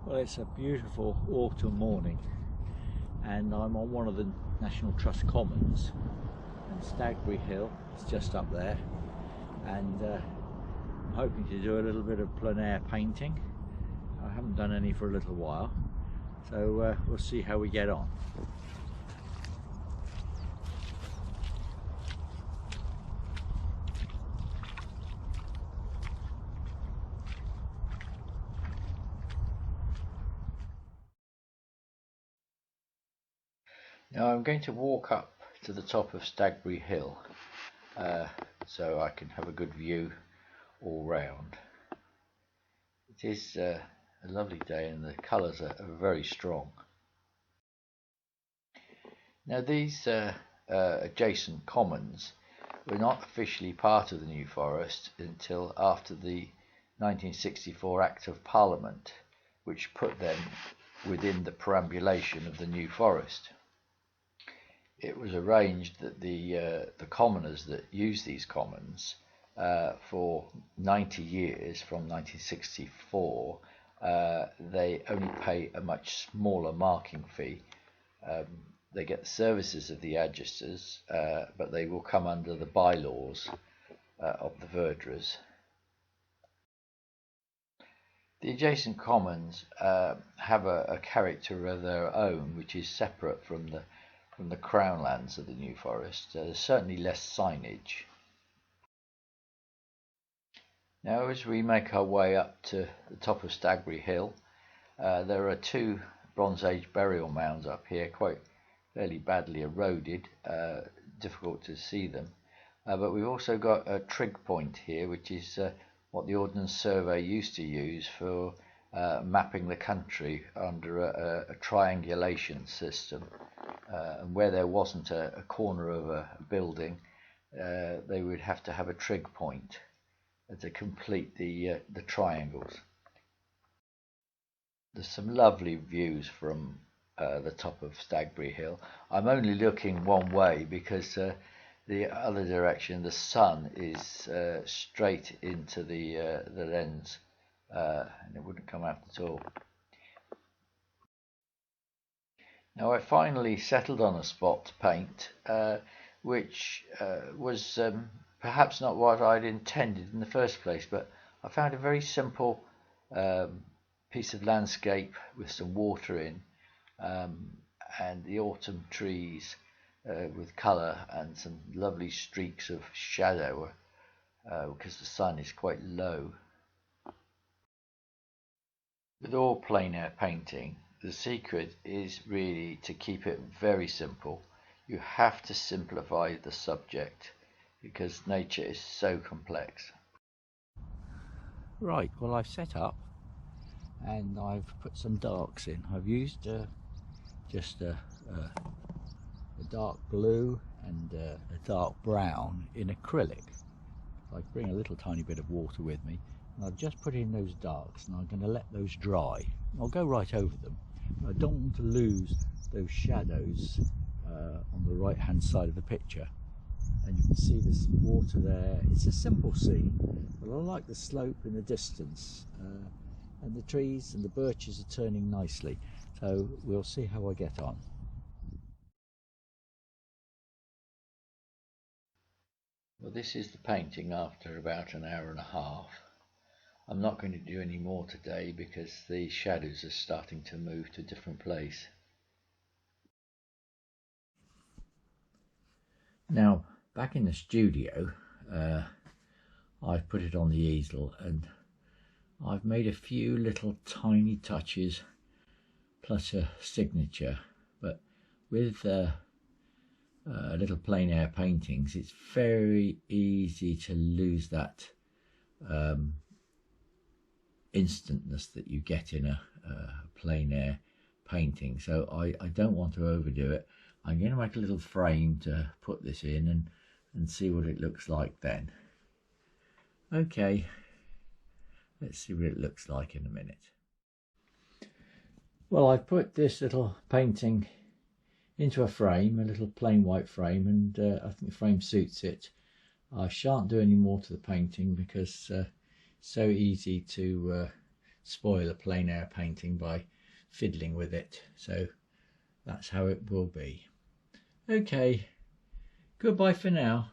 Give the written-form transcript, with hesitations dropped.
Well, it's a beautiful autumn morning and I'm on one of the National Trust Commons, and Stagbury Hill is just up there, and I'm hoping to do a little bit of plein air painting. I haven't done any for a little while, so we'll see how we get on. Now I'm going to walk up to the top of Stagbury Hill so I can have a good view all round. It is a lovely day and the colours are very strong. Now these adjacent commons were not officially part of the New Forest until after the 1964 Act of Parliament, which put them within the perambulation of the New Forest. It was arranged that the commoners that use these commons for 90 years from 1964, they only pay a much smaller marking fee. They get the services of the adjusters, but they will come under the bylaws of the verderers. The adjacent commons have a character of their own, which is separate from the crown lands of the New Forest. There's certainly less signage. Now as we make our way up to the top of Stagbury Hill, there are two Bronze Age burial mounds up here, quite fairly badly eroded, difficult to see them, but we've also got a trig point here, which is what the Ordnance Survey used to use for mapping the country under a triangulation system, and where there wasn't a corner of a building, they would have to have a trig point to complete the triangles. There's some lovely views from the top of Stagbury Hill. I'm only looking one way because the other direction, the sun is straight into the lens, and it wouldn't come out at all. Now I finally settled on a spot to paint, which was perhaps not what I'd intended in the first place, but I found a very simple piece of landscape with some water in, and the autumn trees with colour and some lovely streaks of shadow because the sun is quite low. With all plein air painting, the secret is really to keep it very simple. You have to simplify the subject because nature is so complex. Right, well I've set up and I've put some darks in. I've used just a dark blue and a dark brown in acrylic. I bring a little tiny bit of water with me, and I've just put in those darks and I'm going to let those dry. I'll go right over them. I don't want to lose those shadows on the right hand side of the picture, and you can see there's some water there. It's a simple scene, but I like the slope in the distance, and the trees and the birches are turning nicely, so we'll see how I get on. Well, this is the painting after about an hour and a half. I'm not going to do any more today because the shadows are starting to move to a different place. Now, back in the studio, I've put it on the easel and I've made a few little tiny touches plus a signature, but with little plein air paintings, it's very easy to lose that instantness that you get in a plein air painting. So I don't want to overdo it. I'm going to make a little frame to put this in and see what it looks like then. Okay, let's see what it looks like in a minute. Well, I've put this little painting into a frame, a little plain white frame, and I think the frame suits it. I shan't do any more to the painting because it's so easy to spoil a plein air painting by fiddling with it. So that's how it will be. Okay, goodbye for now.